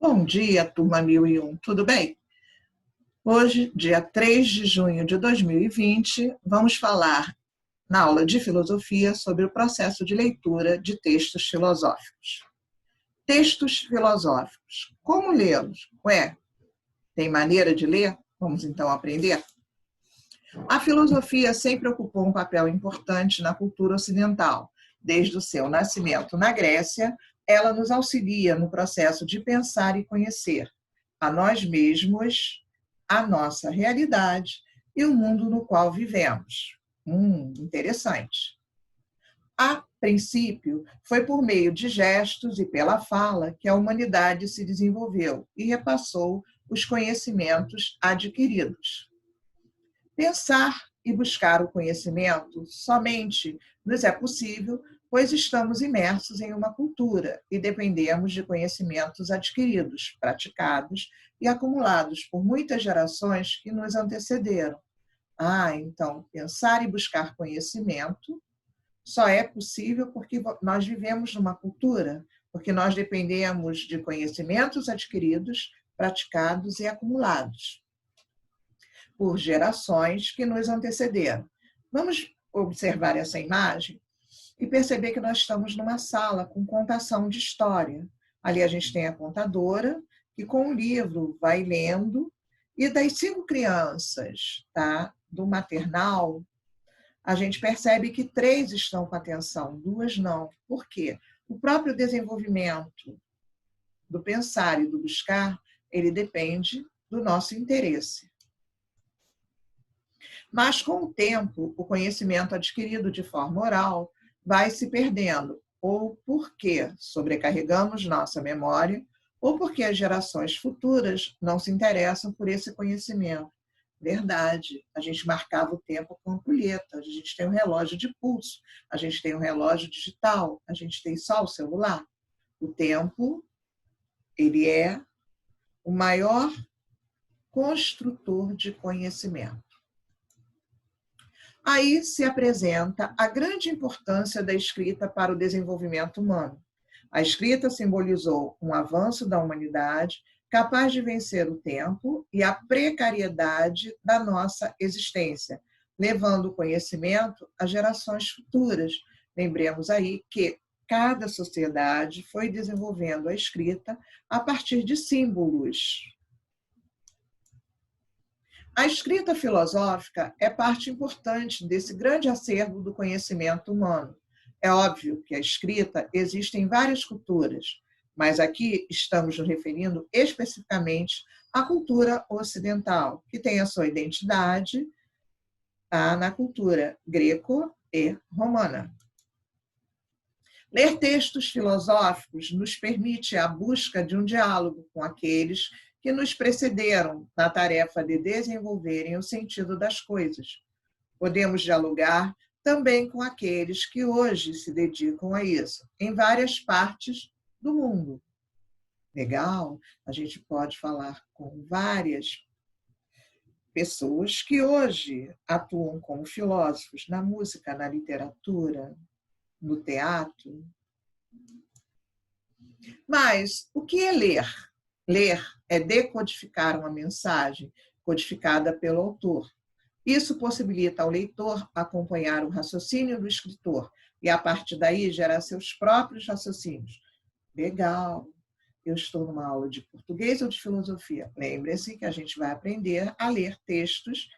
Bom dia, turma 1001, tudo bem? Hoje, dia 3 de junho de 2020, vamos falar na aula de filosofia sobre o processo de leitura de textos filosóficos. Textos filosóficos, como lê-los? Tem maneira de ler? Vamos então aprender? A filosofia sempre ocupou um papel importante na cultura ocidental. Desde o seu nascimento na Grécia, ela nos auxilia no processo de pensar e conhecer a nós mesmos, a nossa realidade e o mundo no qual vivemos. Interessante. A princípio, foi por meio de gestos e pela fala que a humanidade se desenvolveu e repassou os conhecimentos adquiridos. Pensar e buscar o conhecimento somente nos é possível, pois estamos imersos em uma cultura e dependemos de conhecimentos adquiridos, praticados e acumulados por muitas gerações que nos antecederam. Então, pensar e buscar conhecimento só é possível porque nós vivemos numa cultura, porque nós dependemos de conhecimentos adquiridos, praticados e acumulados por gerações que nos antecederam. Vamos observar essa imagem e perceber que nós estamos numa sala com contação de história. Ali a gente tem a contadora, que com o livro vai lendo, e das 5 crianças, do maternal, a gente percebe que 3 estão com atenção, 2 não. Por quê? O próprio desenvolvimento do pensar e do buscar, ele depende do nosso interesse. Mas, com o tempo, o conhecimento adquirido de forma oral vai se perdendo, ou porque sobrecarregamos nossa memória, ou porque as gerações futuras não se interessam por esse conhecimento. Verdade, a gente marcava o tempo com ampulheta, a gente tem um relógio de pulso, a gente tem um relógio digital, a gente tem só o celular. O tempo, ele é o maior construtor de conhecimento. Aí se apresenta a grande importância da escrita para o desenvolvimento humano. A escrita simbolizou um avanço da humanidade capaz de vencer o tempo e a precariedade da nossa existência, levando o conhecimento às gerações futuras. Lembremos aí que cada sociedade foi desenvolvendo a escrita a partir de símbolos. A escrita filosófica é parte importante desse grande acervo do conhecimento humano. É óbvio que a escrita existe em várias culturas, mas aqui estamos nos referindo especificamente à cultura ocidental, que tem a sua identidade na cultura greco e romana. Ler textos filosóficos nos permite a busca de um diálogo com aqueles que nos precederam na tarefa de desenvolverem o sentido das coisas. Podemos dialogar também com aqueles que hoje se dedicam a isso, em várias partes do mundo. Legal? A gente pode falar com várias pessoas que hoje atuam como filósofos na música, na literatura, no teatro. Mas o que é ler? Ler é decodificar uma mensagem codificada pelo autor. Isso possibilita ao leitor acompanhar o raciocínio do escritor e, a partir daí, gerar seus próprios raciocínios. Legal! Eu estou numa aula de português ou de filosofia. Lembre-se que a gente vai aprender a ler textos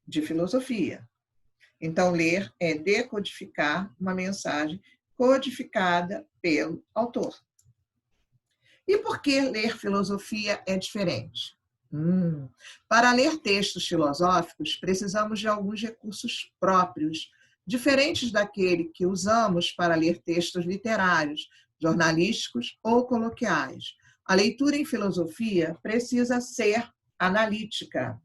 de filosofia. Então, ler é decodificar uma mensagem codificada pelo autor. E por que ler filosofia é diferente? Para ler textos filosóficos, precisamos de alguns recursos próprios, diferentes daquele que usamos para ler textos literários, jornalísticos ou coloquiais. A leitura em filosofia precisa ser analítica.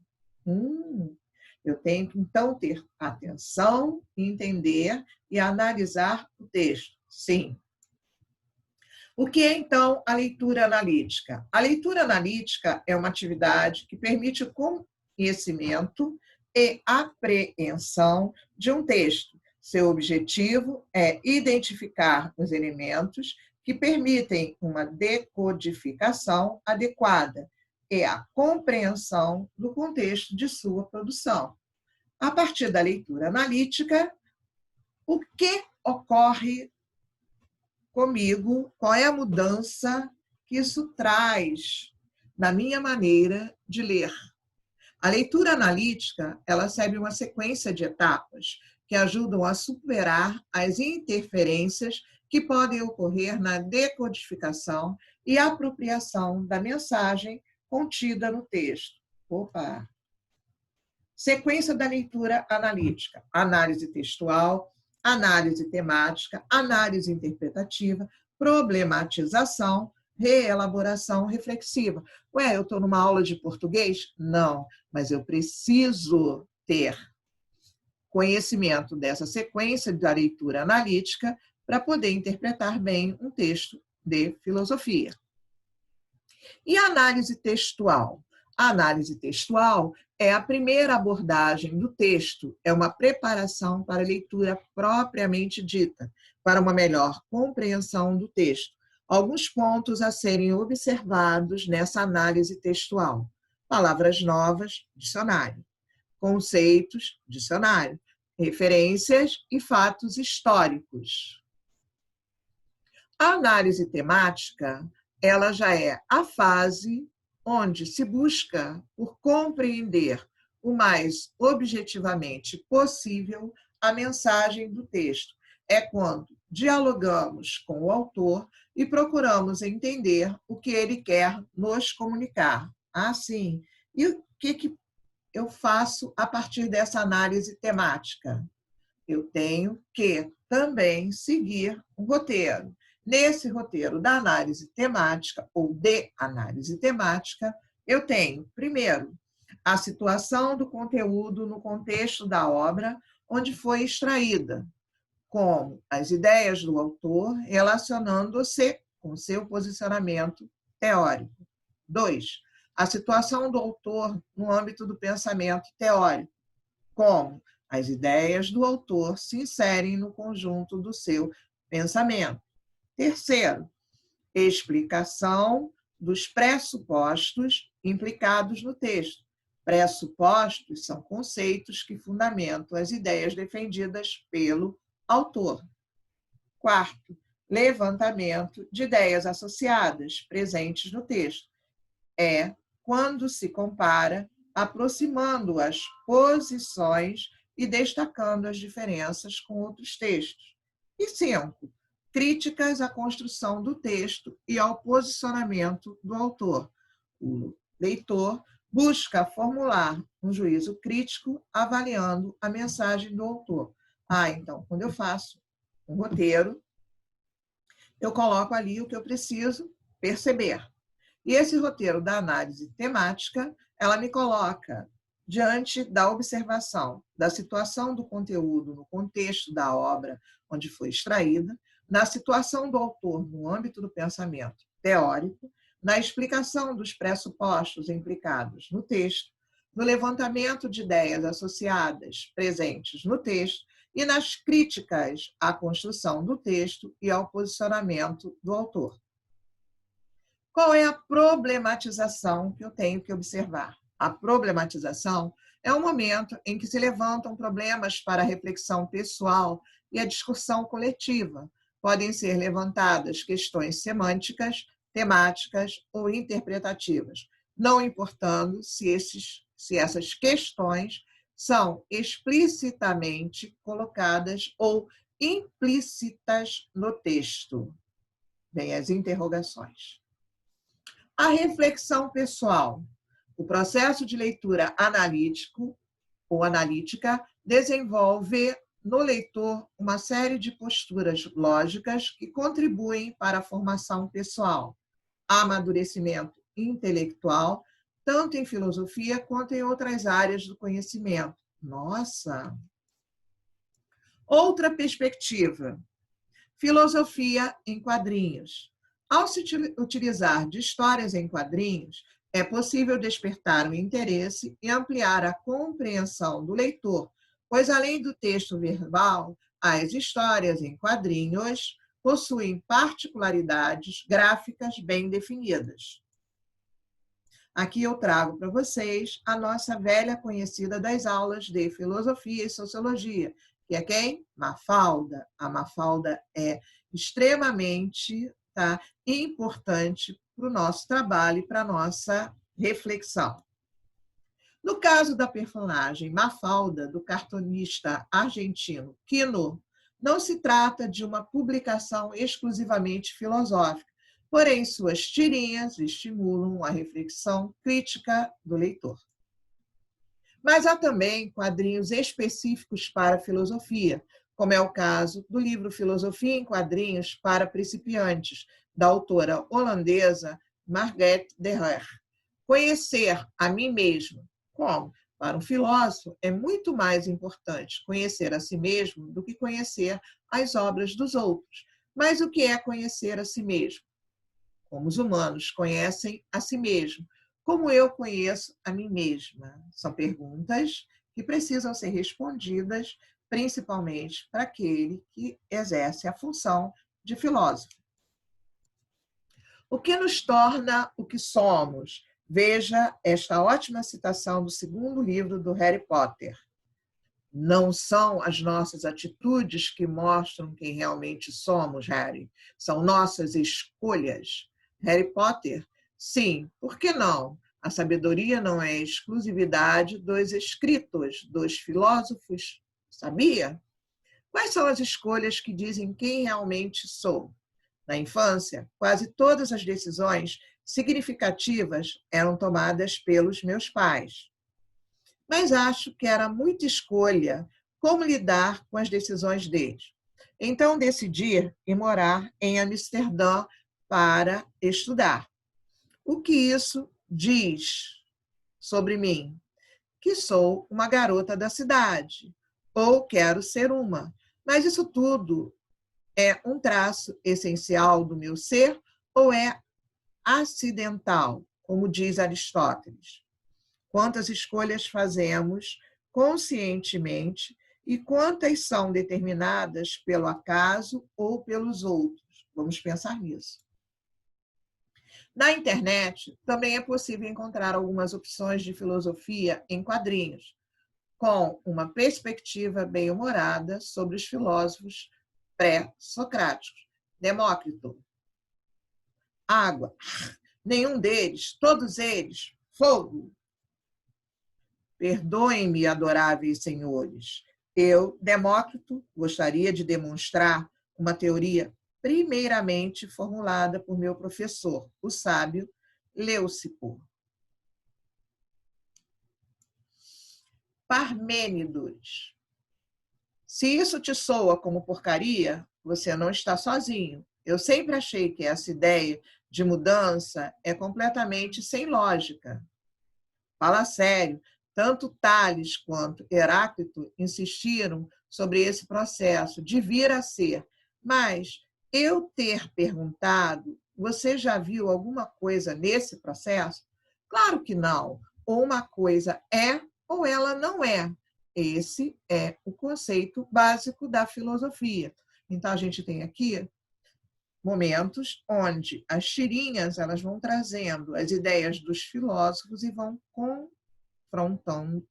Eu tenho que, então, ter atenção, entender e analisar o texto. Sim. O que é, então, a leitura analítica? A leitura analítica é uma atividade que permite o conhecimento e apreensão de um texto. Seu objetivo é identificar os elementos que permitem uma decodificação adequada e a compreensão do contexto de sua produção. A partir da leitura analítica, o que ocorre comigo? Qual é a mudança que isso traz na minha maneira de ler? A leitura analítica, ela segue uma sequência de etapas que ajudam a superar as interferências que podem ocorrer na decodificação e apropriação da mensagem contida no texto. Opa! Sequência da leitura analítica: análise textual, análise temática, análise interpretativa, problematização, reelaboração reflexiva. Ué, eu estou numa aula de português? Não, mas eu preciso ter conhecimento dessa sequência da leitura analítica para poder interpretar bem um texto de filosofia. E a análise textual? A análise textual é a primeira abordagem do texto, é uma preparação para a leitura propriamente dita, para uma melhor compreensão do texto. Alguns pontos a serem observados nessa análise textual: palavras novas, dicionário; conceitos, dicionário; referências e fatos históricos. A análise temática, ela já é a fase onde se busca por compreender o mais objetivamente possível a mensagem do texto. É quando dialogamos com o autor e procuramos entender o que ele quer nos comunicar. Ah, sim. E o que eu faço a partir dessa análise temática? Eu tenho que também seguir um roteiro. Nesse roteiro da análise temática, ou de análise temática, eu tenho, primeiro, a situação do conteúdo no contexto da obra onde foi extraída, como as ideias do autor relacionando-se com seu posicionamento teórico. 2. A situação do autor no âmbito do pensamento teórico, como as ideias do autor se inserem no conjunto do seu pensamento. Terceiro, explicação dos pressupostos implicados no texto. Pressupostos são conceitos que fundamentam as ideias defendidas pelo autor. Quarto, levantamento de ideias associadas presentes no texto. É quando se compara, aproximando as posições e destacando as diferenças com outros textos. E 5, críticas à construção do texto e ao posicionamento do autor. O leitor busca formular um juízo crítico avaliando a mensagem do autor. Então, quando eu faço um roteiro, eu coloco ali o que eu preciso perceber. E esse roteiro da análise temática, ela me coloca diante da observação da situação do conteúdo no contexto da obra onde foi extraída, na situação do autor no âmbito do pensamento teórico, na explicação dos pressupostos implicados no texto, no levantamento de ideias associadas presentes no texto e nas críticas à construção do texto e ao posicionamento do autor. Qual é a problematização que eu tenho que observar? A problematização é o momento em que se levantam problemas para a reflexão pessoal e a discussão coletiva. Podem ser levantadas questões semânticas, temáticas ou interpretativas, não importando se essas questões são explicitamente colocadas ou implícitas no texto. Bem, as interrogações. A reflexão pessoal. O processo de leitura analítico ou analítica desenvolve no leitor uma série de posturas lógicas que contribuem para a formação pessoal, amadurecimento intelectual, tanto em filosofia quanto em outras áreas do conhecimento. Nossa! Outra perspectiva. Filosofia em quadrinhos. Ao se utilizar de histórias em quadrinhos, é possível despertar o interesse e ampliar a compreensão do leitor, pois além do texto verbal, as histórias em quadrinhos possuem particularidades gráficas bem definidas. Aqui eu trago para vocês a nossa velha conhecida das aulas de Filosofia e Sociologia, que é quem? Mafalda. A Mafalda é extremamente importante para o nosso trabalho e para a nossa reflexão. No caso da personagem Mafalda, do cartunista argentino Quino, não se trata de uma publicação exclusivamente filosófica, porém suas tirinhas estimulam a reflexão crítica do leitor. Mas há também quadrinhos específicos para a filosofia, como é o caso do livro Filosofia em Quadrinhos para Principiantes, da autora holandesa Margrethe Dekker. Conhecer a mim mesmo. Como? Para um filósofo, é muito mais importante conhecer a si mesmo do que conhecer as obras dos outros. Mas o que é conhecer a si mesmo? Como os humanos conhecem a si mesmo, como eu conheço a mim mesma? São perguntas que precisam ser respondidas, principalmente para aquele que exerce a função de filósofo. O que nos torna o que somos? Veja esta ótima citação do segundo livro do Harry Potter. Não são as nossas atitudes que mostram quem realmente somos, Harry. São nossas escolhas. Harry Potter? Sim, por que não? A sabedoria não é exclusividade dos escritos, dos filósofos. Sabia? Quais são as escolhas que dizem quem realmente sou? Na infância, quase todas as decisões significativas eram tomadas pelos meus pais. Mas acho que era muita escolha como lidar com as decisões deles. Então, decidi ir morar em Amsterdã para estudar. O que isso diz sobre mim? Que sou uma garota da cidade, ou quero ser uma. Mas isso tudo é um traço essencial do meu ser ou é acidental, como diz Aristóteles? Quantas escolhas fazemos conscientemente e quantas são determinadas pelo acaso ou pelos outros? Vamos pensar nisso. Na internet, também é possível encontrar algumas opções de filosofia em quadrinhos, com uma perspectiva bem-humorada sobre os filósofos pré-socráticos. Demócrito, água. Nenhum deles, todos eles, fogo. Perdoem-me, adoráveis senhores. Eu, Demócrito, gostaria de demonstrar uma teoria primeiramente formulada por meu professor, o sábio Leucipo. Parmênides. Se isso te soa como porcaria, você não está sozinho. Eu sempre achei que essa ideia de mudança é completamente sem lógica. Fala sério, tanto Tales quanto Heráclito insistiram sobre esse processo de vir a ser. Mas eu ter perguntado, você já viu alguma coisa nesse processo? Claro que não. Ou uma coisa é ou ela não é. Esse é o conceito básico da filosofia. Então, a gente tem aqui momentos onde as tirinhas elas vão trazendo as ideias dos filósofos e vão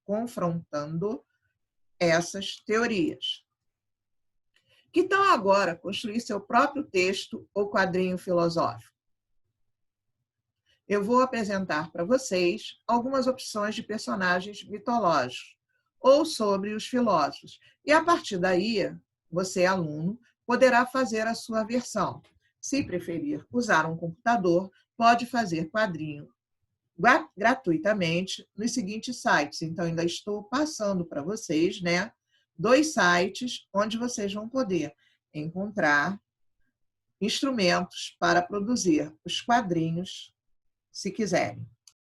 confrontando essas teorias. Que tal agora construir seu próprio texto ou quadrinho filosófico? Eu vou apresentar para vocês algumas opções de personagens mitológicos ou sobre os filósofos. E a partir daí, você, aluno, poderá fazer a sua versão. Se preferir usar um computador, pode fazer quadrinho gratuitamente nos seguintes sites. Então, ainda estou passando para vocês, 2 sites onde vocês vão poder encontrar instrumentos para produzir os quadrinhos, se quiserem.